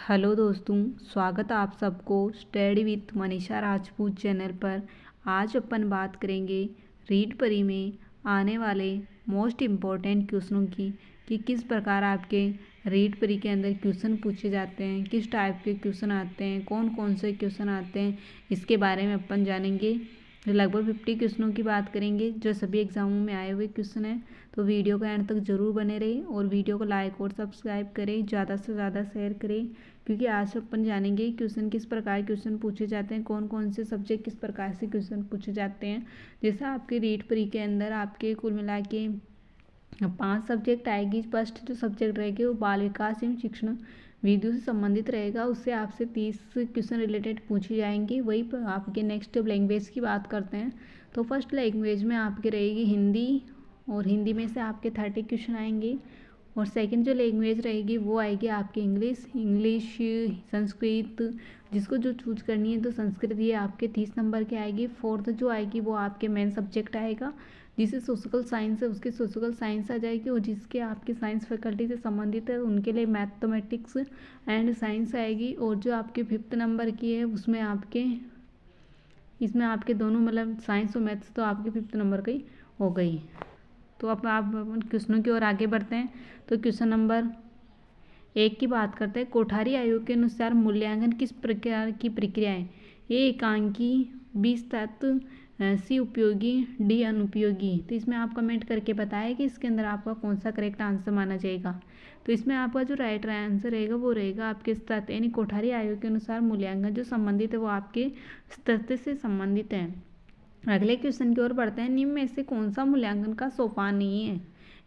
Hello दोस्तों, स्वागत है आप सबको study with Manisha Rajput channel पर। आज अपन बात करेंगे रीड परी में आने वाले मोस्ट इम्पॉर्टेंट क्वेश्चनों की कि किस प्रकार आपके रीड परी के अंदर क्वेश्चन पूछे जाते हैं, किस टाइप के क्वेश्चन आते हैं, कौन कौन से क्वेश्चन आते हैं, इसके बारे में अपन जानेंगे। लगभग 50 क्वेश्चनों की बात करेंगे जो सभी एग्जामों में आए हुए क्वेश्चन हैं। तो वीडियो का एंड तक जरूर बने रहे और वीडियो को लाइक और सब्सक्राइब करें, ज़्यादा से ज़्यादा शेयर करें, क्योंकि आज अपन जानेंगे क्वेश्चन किस प्रकार क्वेश्चन पूछे जाते हैं, कौन कौन से सब्जेक्ट किस प्रकार से क्वेश्चन पूछे जाते हैं। जैसे आपके रीड परी के अंदर आपके कुल मिला के 5 सब्जेक्ट आएगी। फर्स्ट जो सब्जेक्ट रहेगी वो बाल विकास एवं शिक्षण विधियों से संबंधित रहेगा, उससे आपसे 30 क्वेश्चन रिलेटेड पूछे जाएंगे। वही पर आपके नेक्स्ट लैंग्वेज की बात करते हैं तो फर्स्ट लैंग्वेज में आपकी रहेगी हिंदी, और हिंदी में से आपके 30 क्वेश्चन आएंगे। और सेकंड जो लैंग्वेज रहेगी वो आएगी आपकी इंग्लिश, संस्कृत, जिसको जो चूज करनी है तो संस्कृत ये आपके 30 नंबर की आएगी। फोर्थ जो आएगी वो आपके मेन सब्जेक्ट आएगा, जिसे सोशल साइंस है उसकी सोशल साइंस आ जाएगी, और जिसके आपके साइंस फैकल्टी से संबंधित है उनके लिए मैथमेटिक्स एंड साइंस आएगी। और जो आपके 5th नंबर की है उसमें इसमें आपके दोनों मतलब साइंस और मैथ्स तो आपके 5th नंबर की हो गई। तो अब आप क्वेश्चनों की ओर आगे बढ़ते हैं। तो क्वेश्चन नंबर 1 की बात करते हैं। कोठारी आयोग के अनुसार मूल्यांकन किस प्रकार की प्रक्रिया है? ए एकांकी, बी तत्व, सी उपयोगी, डी अनुपयोगी। तो इसमें आप कमेंट करके बताएं कि इसके अंदर आपका कौन सा करेक्ट आंसर माना जाएगा। तो इसमें आपका जो राइट आंसर रहेगा वो रहेगा आपके तत्व, यानी कोठारी आयोग के अनुसार मूल्यांकन जो संबंधित है वो आपके तथ्य से संबंधित है। अगले क्वेश्चन की ओर बढ़ते हैं। निम्न में से कौन सा मूल्यांकन का सोपान नहीं है?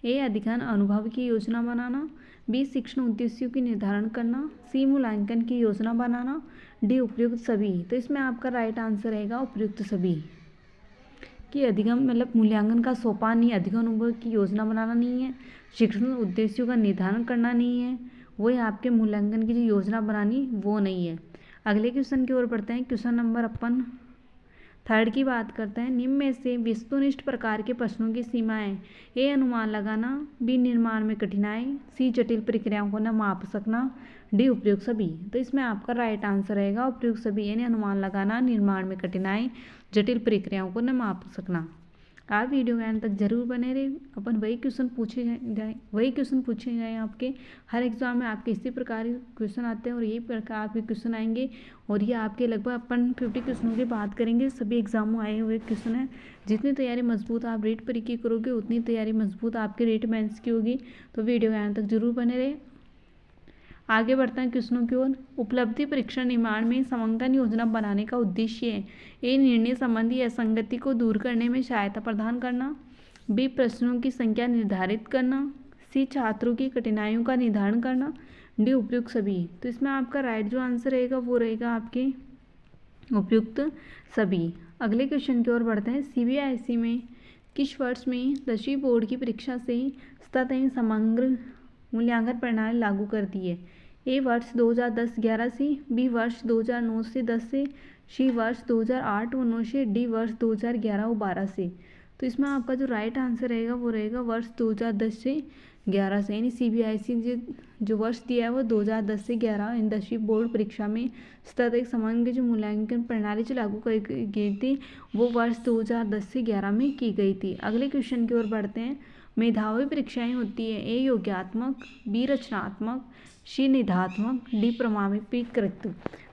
ए अधिगम अनुभव की योजना बनाना, बी शिक्षण उद्देश्यों की निर्धारण करना, सी मूल्यांकन की योजना बनाना, डी उपयुक्त सभी। तो इसमें आपका राइट आंसर रहेगा उपयुक्त सभी। कि अधिगम मतलब मूल्यांकन का सोपान नहीं, अधिगम अनुभव की योजना बनाना नहीं है, शिक्षण उद्देश्यों का निर्धारण करना नहीं है, वही आपके मूल्यांकन की जो योजना बनानी वो नहीं है। अगले क्वेश्चन की ओर बढ़ते हैं। क्वेश्चन नंबर अपन 3 की बात करते हैं। निम्न में से वस्तुनिष्ठ प्रकार के प्रश्नों की सीमाएं? ए अनुमान लगाना, बी निर्माण में कठिनाई, सी जटिल प्रक्रियाओं को न माप सकना, डी उपयुक्त सभी। तो इसमें आपका राइट आंसर रहेगा उपयुक्त सभी, यानी अनुमान लगाना, निर्माण में कठिनाई, जटिल प्रक्रियाओं को न माप सकना। आप वीडियो के अंत तक जरूर बने रहे। अपन वही क्वेश्चन पूछे जाए आपके हर एग्जाम में आपके इसी प्रकार के क्वेश्चन आते हैं और यही प्रकार आपके क्वेश्चन आएंगे। और ये आपके लगभग अपन 50 क्वेश्चनों की बात करेंगे, सभी एग्जामों में आए हुए क्वेश्चन हैं। जितनी तैयारी मजबूत आप रीड परी की करोगे उतनी तैयारी मजबूत आपके रीड मेंस की होगी। तो वीडियो के अंत तक जरूर बने रहे। आगे बढ़ते हैं क्वेश्चनों की ओर। उपलब्धि परीक्षण निर्माण में समंकन योजना बनाने का उद्देश्य है? ए निर्णय संबंधी असंगति को दूर करने में सहायता प्रदान करना, बी प्रश्नों की संख्या निर्धारित करना, सी छात्रों की कठिनाइयों का निर्धारण करना, डी उपयुक्त सभी। तो इसमें आपका राइट जो आंसर रहेगा वो रहेगा आपके उपयुक्त सभी। अगले क्वेश्चन की ओर बढ़ते हैं। सीबीएसई में किस वर्ष में 10वीं बोर्ड की परीक्षा से सतत एवं समग्र मूल्यांकन प्रणाली लागू कर दी है? ए वर्ष 2010-11 से, बी वर्ष 2009 से 10 से, सी वर्ष 2008 और 9 से, डी वर्ष 2011 और 12 से। तो इसमें आपका जो राइट आंसर रहेगा वो रहेगा वर्ष 2010 से 11 से, यानी सीबीएसई जो वर्ष दिया है वो 2010 से 11 इन 10वीं बोर्ड परीक्षा में सतत एक समग्र जो मूल्यांकन प्रणाली जो लागू की गई थी वो वर्ष 2010 से 11 में की गई थी। अगले क्वेश्चन की ओर बढ़ते हैं। मेधावी परीक्षाएं होती है? ए योग्यात्मक, बी रचनात्मक, सी निधात्मक, डी प्रमाणीकृत।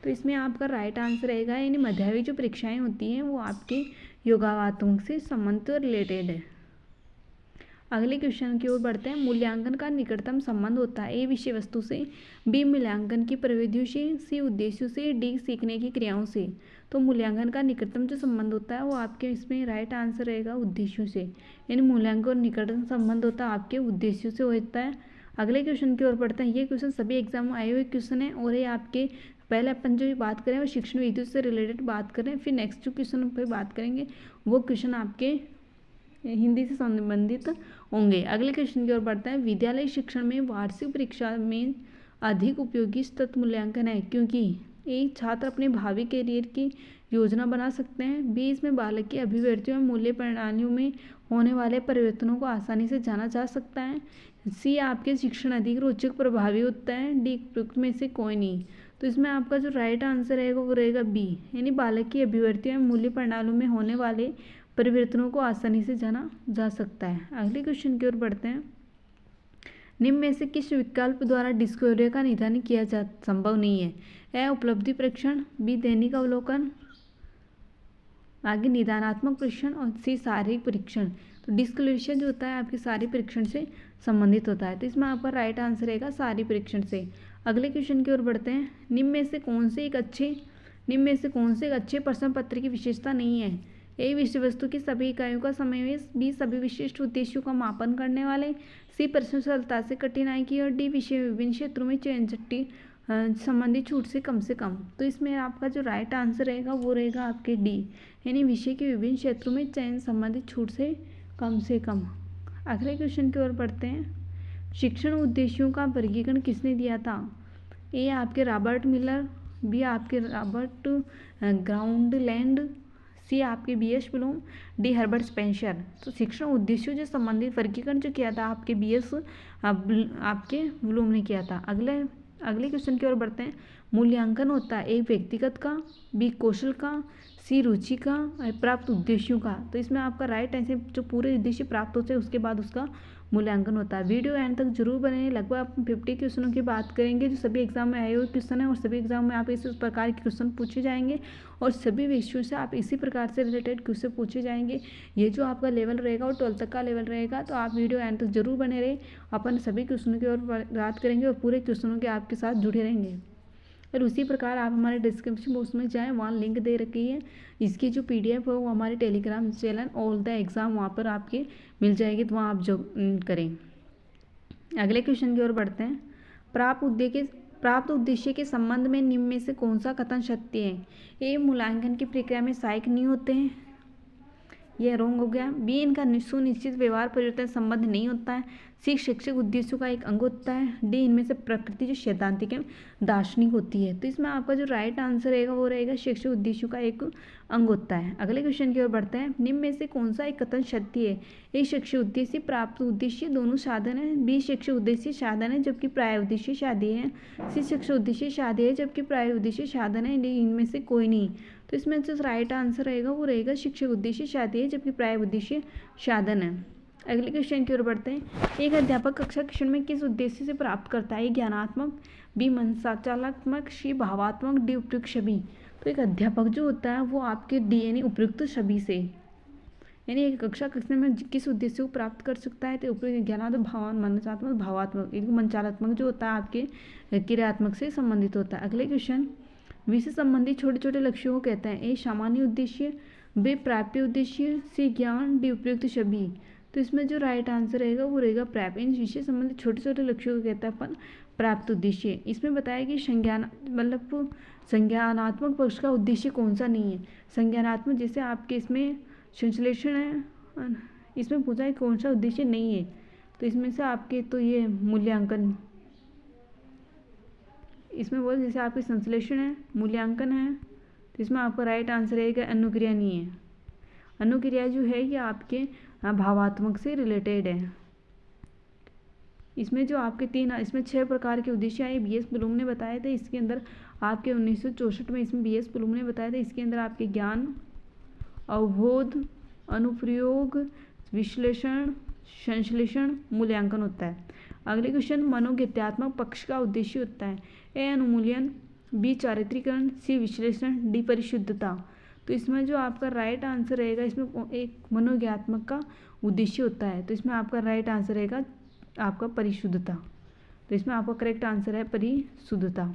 तो इसमें आपका राइट आंसर रहेगा, यानी मेधावी जो परीक्षाएं होती हैं वो आपके योगात्मक से संबंधित और रिलेटेड है। अगले क्वेश्चन की ओर बढ़ते हैं। मूल्यांकन का निकटतम संबंध होता है? ए विषय वस्तु से, बी मूल्यांकन की प्रविधियों से, सी उद्देश्यों से, डी सीखने की क्रियाओं से। तो मूल्यांकन का निकटतम जो संबंध होता है वो आपके इसमें राइट आंसर रहेगा उद्देश्यों से, यानी मूल्यांकन और निकटतम संबंध होता है आपके उद्देश्यों से होता है। अगले क्वेश्चन की ओर बढ़ते हैं। ये क्वेश्चन सभी एग्जाम में आए हुए क्वेश्चन है और ये आपके पहले अपन जो बात करें वो शिक्षण विधियों से रिलेटेड बात करें, फिर नेक्स्ट जो क्वेश्चन पर बात करेंगे वो क्वेश्चन आपके हिंदी से संबंधित होंगे। अगले क्वेश्चन की ओर बढ़ते हैं। विद्यालय शिक्षण में वार्षिक परीक्षा में अधिक उपयोगी तत्व मूल्यांकन है क्योंकि एक छात्र अपने भावी करियर की योजना बना सकते हैं, बी इसमें बालक की अभिव्यक्तियों और मूल्य प्रणालियों में होने वाले परिवर्तनों को आसानी से जाना जा सकता है, सी आपके शिक्षण अधिक रोचक प्रभावी होता है, डी उपयुक्त में से कोई नहीं। तो इसमें आपका जो राइट आंसर रहेगा वो रहेगा बी, यानी बालक की अभिव्यक्तियों में मूल्य प्रणालियों में होने वाले परिवर्तनों को आसानी से जाना जा सकता है। अगले क्वेश्चन की ओर बढ़ते हैं। निम्न में से किस विकल्प द्वारा डिस्कवरी का निदान किया जा संभव नहीं है? ए उपलब्धि परीक्षण, बी दैनिक अवलोकन, आगे निदानात्मक परीक्षण और सी शारीरिक परीक्षण। तो डिस्क्लोरेशन जो होता है आपके शारीरिक परीक्षण से संबंधित होता है, तो इसमें आपका राइट आंसर रहेगा शारीरिक परीक्षण से। अगले क्वेश्चन की ओर बढ़ते हैं। निम्न में से कौन से एक अच्छे प्रश्न पत्र की विशेषता नहीं है? ए विषय वस्तु की सभी इकाइयों का समावेश, बी सभी विशिष्ट उद्देश्यों का मापन करने वाले, सी प्रश्न सरलता से कठिनाई की, और डी विषय विभिन्न क्षेत्रों में चयन संबंधित छूट से कम। तो इसमें आपका जो राइट आंसर रहेगा वो रहेगा आपके डी, यानी विषय के विभिन्न क्षेत्रों में चयन संबंधित छूट से कम। अगले क्वेश्चन की ओर बढ़ते हैं। शिक्षण उद्देश्यों का वर्गीकरण किसने दिया था? ए आपके रॉबर्ट मिलर, बी आपके रॉबर्ट ग्राउंडलैंड, सी आपके BS Bloom, D Herbert Spencer. तो शिक्षण उद्देश्यों से संबंधित वर्गीकरण जो किया था आपके BS आपके ब्लूम ने किया था। अगले क्वेश्चन की ओर बढ़ते हैं। मूल्यांकन होता है ए व्यक्तिगत का, बी कौशल का, सी रुचि का, प्राप्त उद्देश्यों का। तो इसमें आपका राइट आंसर जो पूरे उद्देश्य प्राप्त होते हैं उसके बाद उसका मूल्यांकन होता है। वीडियो एंड तक जरूर बने, लगभग आप 50 क्वेश्चनों की बात करेंगे जो सभी एग्जाम में आए हुए क्वेश्चन है, और सभी एग्जाम में आप इस प्रकार के क्वेश्चन पूछे जाएंगे और सभी विषयों से आप इसी प्रकार से रिलेटेड क्वेश्चन पूछे जाएंगे। ये जो आपका लेवल रहेगा वो 12 तक का लेवल रहेगा, तो आप वीडियो एंड तक जरूर बने रहे। अपन सभी क्वेश्चनों की ओर बात करेंगे और पूरे क्वेश्चनों के आपके साथ जुड़े रहेंगे। और उसी प्रकार आप हमारे डिस्क्रिप्शन बॉक्स में जाएं, वहाँ लिंक दे रखी है। इसकी जो PDF है वो हमारे Telegram channel all the exam वहाँ पर आपके मिल जाएगी, तो वहाँ आप जो करें। अगले क्वेश्चन की ओर बढ़ते हैं। प्राप्त उद्देश्य के संबंध में निम्न में से कौन सा कथन सत्य है? ए मूल्यांकन की प्रक्रिया में सहायक नहीं होते हैं, यह रॉन्ग हो गया। बी इनका सुनिश्चित व्यवहार परिवर्तन संबंध नहीं होता है, सी शैक्षिक उद्देश्यों का एक अंग होता है, डी इनमें से प्रकृति जो सैद्धांतिक एवं दार्शनिक होती है। तो इसमें आपका जो राइट आंसर रहेगा वो रहेगा शैक्षिक उद्देश्यों का एक अंग होता है। अगले क्वेश्चन की ओर बढ़ते हैं। निम्न में से कौन सा एक कथन सत्य है? ए शैक्षिक उद्देश्य प्राप्त उद्देश्य दोनों साधन है, बी शैक्षिक उद्देश्य साधन है जबकि प्राय उद्देश्य शादी है, सी शैक्षिक उद्देश्य शादी है जबकि प्राय उद्देश्य साधन है, डी इनमें से कोई नहीं। तो इसमें जो राइट आंसर रहेगा वो रहेगा शिक्षक उद्देश्य शादी है जबकि प्राय उद्देश्य साधन है। अगले क्वेश्चन की ओर बढ़ते हैं। एक अध्यापक कक्षा शिक्षण में किस उद्देश्य से प्राप्त करता है? ज्ञानात्मक, बी मनसाचालात्मक, सी भावात्मक, डी उपयुक्त छवि। तो एक अध्यापक जो होता है वो आपके डी यानी उपयुक्त छवि से, यानी एक कक्षा शिक्षण में किस उद्देश्य को प्राप्त कर सकता है? तो उपयुक्त ज्ञानात्मक, मनसात्मक, भावात्मक, मंचालात्मक जो होता है आपके क्रियात्मक से संबंधित होता है। अगले क्वेश्चन। विषय संबंधी छोटे छोटे लक्ष्यों को कहते हैं? ए सामान्य उद्देश्य, बी प्राप्य उद्देश्य, सी ज्ञान, डी उपयुक्त छवि। तो इसमें जो राइट आंसर रहेगा वो रहेगा प्राप्य। इन विषय संबंधित छोटे छोटे लक्ष्यों को कहता है अपन प्राप्त उद्देश्य। इसमें बताया कि संज्ञानात्मक पक्ष का उद्देश्य कौन सा नहीं है? संज्ञानात्मक जैसे आपके इसमें संश्लेषण है, इसमें पूछा है कौन सा उद्देश्य नहीं है, तो इसमें से आपके तो ये मूल्यांकन, इसमें बोल जैसे आपके संश्लेषण है, मूल्यांकन है, तो इसमें आपका राइट आंसर रहेगा अनुक्रिया नहीं है। अनुक्रिया जो है ये आपके भावात्मक से रिलेटेड है। इसमें जो आपके इसमें 6 प्रकार के उद्देश्य आए, BS ब्लूम ने बताए थे। इसके अंदर आपके 1964 में इसमें BS ब्लूम ने बताया था। इसके अंदर आपके ज्ञान, अवबोध, अनुप्रयोग, विश्लेषण, संश्लेषण, मूल्यांकन होता है। अगले क्वेश्चन। मनोगत्यात्मक पक्ष का उद्देश्य होता है? ए अनुमूल्यन, बी चारित्रीकरण, सी विश्लेषण, डी परिशुद्धता। तो इसमें जो आपका राइट आंसर रहेगा, इसमें एक मनोज्ञात्मक का उद्देश्य होता है, तो इसमें आपका राइट आंसर रहेगा आपका परिशुद्धता। तो इसमें आपका करेक्ट आंसर है परिशुद्धता।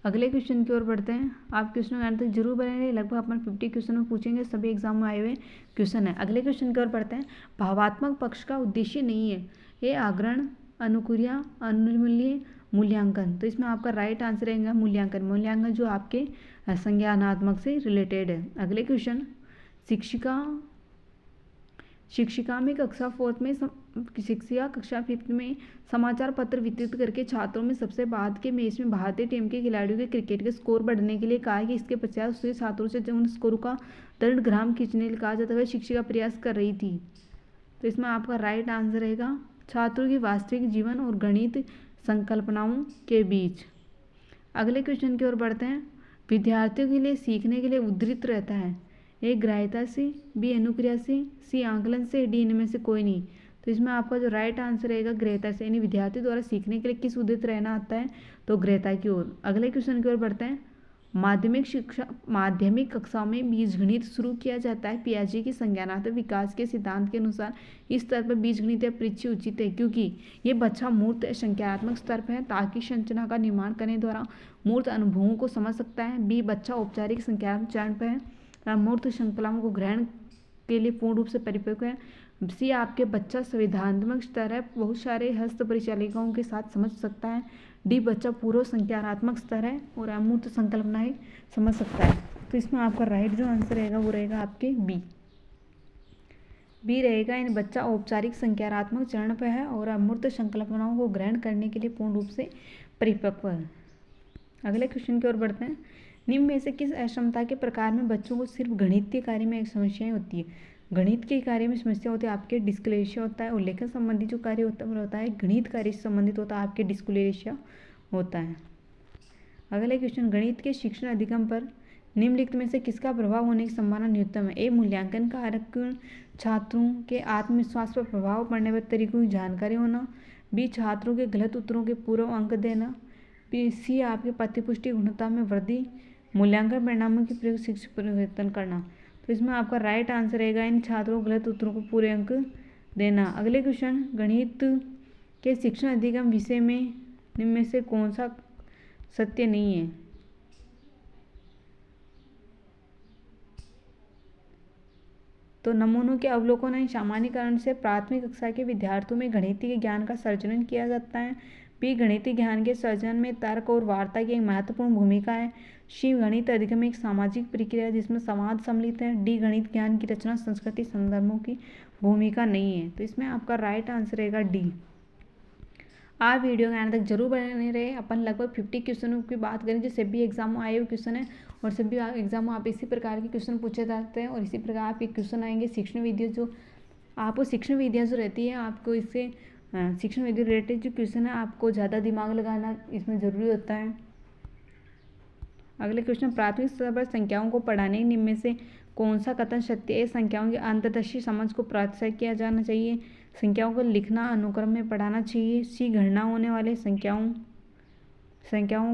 अगले क्वेश्चन की ओर बढ़ते हैं। आप क्वेश्चन का आंसर जरूर बनेंगे, लगभग अपन 50 क्वेश्चन में पूछेंगे, सभी एग्जाम में आए हुए क्वेश्चन है। अगले क्वेश्चन की ओर बढ़ते हैं। भावात्मक पक्ष का उद्देश्य नहीं है? ये आग्रहण, अनुक्रिया, अनुमूल्य, मूल्यांकन। तो इसमें आपका राइट आंसर रहेगा मूल्यांकन। मूल्यांकन जो आपके संज्ञानात्मक से रिलेटेड है। अगले क्वेश्चन। शिक्षिका में कक्षा 4 में शिक्षिका कक्षा 5 में समाचार पत्र वितरित करके छात्रों में सबसे बाद के मैच में भारतीय टीम के खिलाड़ियों के क्रिकेट के स्कोर बढ़ने के लिए कहा है कि इसके पश्चात उसके छात्रों से उन स्कोर का दृढ़ग्राम खींचने के लिए कहा जाता है। शिक्षिका प्रयास कर रही थी, तो इसमें आपका राइट आंसर रहेगा छात्रों की वास्तविक जीवन और गणित संकल्पनाओं के बीच। अगले क्वेश्चन की ओर बढ़ते हैं। विद्यार्थियों के लिए सीखने के लिए उद्धृत रहता है। ए ग्राह्यता से, बी अनुक्रिया से, सी आंकलन से, डी इनमें से कोई नहीं। तो इसमें आपका जो राइट आंसर रहेगा ग्राह्यता से, यानी विद्यार्थी द्वारा सीखने के लिए किस उद्धृत रहना आता है, तो ग्राह्यता की ओर। अगले क्वेश्चन की ओर बढ़ते हैं। माध्यमिक कक्षाओं में बीजगणित शुरू किया जाता है। पियाजे के संज्ञानात्मक विकास के सिद्धांत के अनुसार इस स्तर पर बीजगणित या परिचय उचित है, क्योंकि ये बच्चा मूर्त संख्यात्मक स्तर पर है, ताकि संरचना का निर्माण करने द्वारा मूर्त अनुभवों को समझ सकता है। बी बच्चा औपचारिक संख्यात्मक चरण पर है, मूर्त श्रृंखलाओं को ग्रहण के लिए पूर्ण रूप से परिपक्व है। सी आपके बच्चा संविधानात्मक स्तर है, बहुत सारे हस्त परिचालिकाओं के साथ समझ सकता है। डी बच्चा पूर्व संख्यात्मक स्तर है और अमूर्त संकल्पनाएं समझ सकता है। तो इसमें आपका राइट जो आंसर रहेगा वो रहेगा आपके बी रहेगा। इन बच्चा औपचारिक संख्यात्मक चरण पर है और अमूर्त संकल्पनाओं को ग्रहण करने के लिए पूर्ण रूप से परिपक्व है। अगले क्वेश्चन की ओर बढ़ते हैं। निम्न में से किस अक्षमता के प्रकार में बच्चों को सिर्फ गणितीय कार्य में समस्याएं होती है। गणित के कार्य में समस्या होती है आपके डिस्क्लेशिया होता है, और लेखन संबंधी जो कार्य होता है गणित कार्य से संबंधित होता है आपके डिस्क्लेशिया होता है। अगले क्वेश्चन। गणित के शिक्षण अधिगम पर निम्नलिखित में से किसका प्रभाव होने की संभावना न्यूनतम है। ए मूल्यांकन कारक, छात्रों के आत्मविश्वास पर प्रभाव पड़ने पर तरीकों की जानकारी होना, बी छात्रों के गलत उत्तरों के पूर्व अंक देना, सी आपके पाठ्यपुष्टि गुणवत्ता में वृद्धि, मूल्यांकन परिणामों की प्रयोग शिक्षक परिवर्तन करना। तो इसमें आपका राइट आंसर रहेगा इन छात्रों को गलत उत्तरों को पूरे अंक देना। अगले क्वेश्चन। गणित के शिक्षण अधिगम विषय में निम्न में से कौन सा सत्य नहीं है। तो नमूनों के अवलोकन एवं सामान्यीकरण से प्राथमिक कक्षा के विद्यार्थियों में गणितीय ज्ञान का सर्जन किया जाता है। बी गणितीय ज्ञान के सर्जन में तर्क और वार्ता की एक महत्वपूर्ण भूमिका है। सी गणित अधिगम एक सामाजिक प्रक्रिया है जिसमें समाज सम्मिलित है। डी गणित ज्ञान की रचना संस्कृति संदर्भों की भूमिका नहीं है। तो इसमें आपका राइट आंसर रहेगा डी। आप वीडियो के अंत तक जरूर बने रहे। अपन लगभग 50 क्वेश्चनों की बात करें जो सभी एग्जाम आए हुए क्वेश्चन है, और सभी एग्जाम आप इसी प्रकार के क्वेश्चन पूछे जाते हैं, और इसी प्रकार आपके क्वेश्चन आएंगे। शिक्षण विधियाँ जो आपको शिक्षण विधियाँ जो रहती है आपको इससे शिक्षण विधि रिलेटेड जो क्वेश्चन है आपको ज़्यादा दिमाग लगाना इसमें ज़रूरी होता है। अगले क्वेश्चन। प्राथमिक स्तर पर संख्याओं को पढ़ाने निम्न में से कौन सा कथन सत्य है। संख्याओं की अंतर्दृष्टि समझ को प्रोत्साहित किया जाना चाहिए। संख्याओं को लिखना अनुक्रम में पढ़ाना चाहिए। सी गणना होने वाले संख्याओं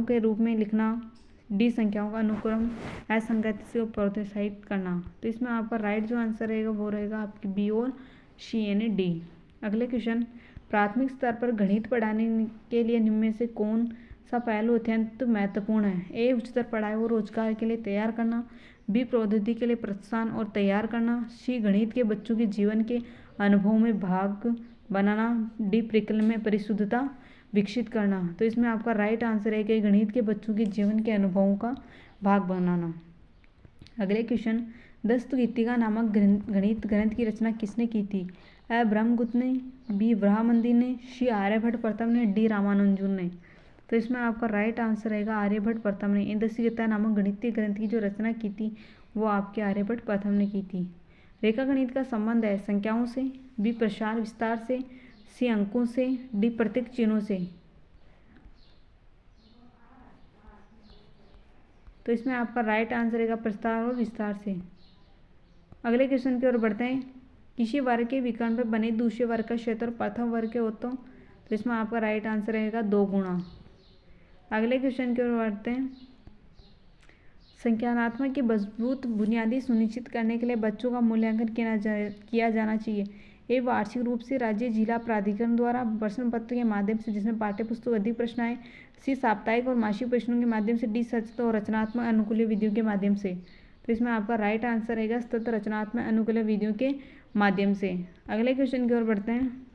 के रूप में लिखना। डी संख्याओं का अनुक्रम असंगति से प्रोत्साहित करना। तो इसमें आपका राइट जो आंसर रहेगा वो रहेगा आपकी बी और सी यानी डी। अगले क्वेश्चन। प्राथमिक स्तर पर गणित पढ़ाने के लिए निम्न में से कौन सा पहलू अत्यंत महत्वपूर्ण है। ए उच्चतर पढ़ाई और रोजगार के लिए तैयार करना, बी प्रौद्योगिकी के लिए प्रोत्साहन और तैयार करना, सी गणित के बच्चों के जीवन के अनुभवों में भाग बनाना, डी प्रकृति में परिशुद्धता विकसित करना। तो इसमें आपका राइट आंसर है कि गणित के बच्चों के जीवन के अनुभवों का भाग बनाना। अगले क्वेश्चन। दस्तगीतिका नामक गणित ग्रंथ की रचना किसने की थी। ए ब्रह्मगुप्त ने, बी ब्रह्मंदी ने, सी आर्यभट्ट प्रथम ने, डी रामानुजन ने। तो इसमें आपका राइट आंसर रहेगा आर्यभट्ट प्रथम ने। इन दस्तगीतिका नामक गणितीय ग्रंथ की जो रचना की थी वो आपके आर्यभट्ट प्रथम ने की थी। रेखा गणित का संबंध है संख्याओं से, बी प्रसार विस्तार से, सी अंकों से, डी प्रतीक चिन्हों से। तो इसमें आपका राइट आंसर रहेगा प्रसार और विस्तार से। अगले क्वेश्चन की ओर बढ़ते हैं। किसी वर्ग के विकर्ण पर बने दूसरे वर्ग का क्षेत्र प्रथम वर्ग के होता तो इसमें आपका राइट आंसर रहेगा 2 गुना। अगले क्वेश्चन की ओर बढ़ते हैं। संख्यात्मक की मजबूत बुनियादी सुनिश्चित करने के लिए बच्चों का मूल्यांकन किया जाना चाहिए। ये वार्षिक रूप से राज्य जिला प्राधिकरण द्वारा प्रश्न पत्र के माध्यम से जिसमें पाठ्यपुस्तक अधिक प्रश्न आए, सी साप्ताहिक और मासिक प्रश्नों के माध्यम से, डी सतत और रचनात्मक अनुकूल विधियों के माध्यम से। तो इसमें आपका राइट आंसर रहेगा सतत रचनात्मक अनुकूल विधियों के माध्यम से। अगले क्वेश्चन की ओर बढ़ते हैं।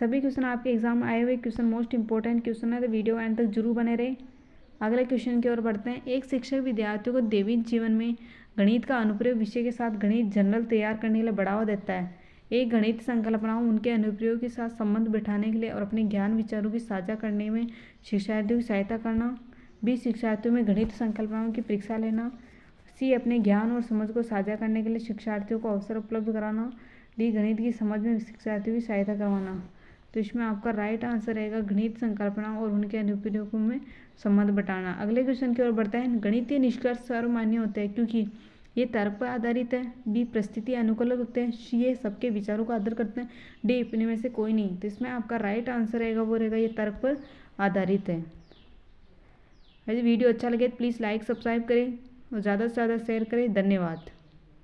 सभी क्वेश्चन आपके एग्जाम आए हुए क्वेश्चन मोस्ट इंपॉर्टेंट क्वेश्चन है, तो वीडियो एंड तक जरूर बने रहे। अगले क्वेश्चन की ओर बढ़ते हैं। एक शिक्षक विद्यार्थियों को दैनिक जीवन में गणित का अनुप्रयोग विषय के साथ गणित जर्नल तैयार करने के लिए बढ़ावा देता है। एक गणित संकल्पनाओं उनके अनुप्रयोग के साथ संबंध बिठाने के लिए और अपने ज्ञान विचारों की साझा करने में शिक्षार्थियों की सहायता करना, बी शिक्षार्थियों में गणित संकल्पनाओं की परीक्षा लेना, सी अपने ज्ञान और समझ को साझा करने के लिए शिक्षार्थियों को अवसर उपलब्ध कराना, डी गणित की समझ में शिक्षार्थियों की सहायता करवाना। तो इसमें आपका राइट आंसर रहेगा गणित संकल्पना और उनके अनुप्रयोगों में संबंध बताना। अगले क्वेश्चन की ओर बढ़ते हैं। गणितीय निष्कर्ष सर्वमान्य होते हैं क्योंकि ये तर्क पर आधारित है। बी परिस्थिति अनुकूल होते हैं। सी ये सबके विचारों का आदर करते हैं। डी इनमें में से कोई नहीं। तो इसमें आपका राइट आंसर रहेगा वो रहेगा ये तर्क पर आधारित है। यदि वीडियो अच्छा लगे तो प्लीज़ लाइक सब्सक्राइब करें और ज़्यादा से ज़्यादा शेयर करें। धन्यवाद।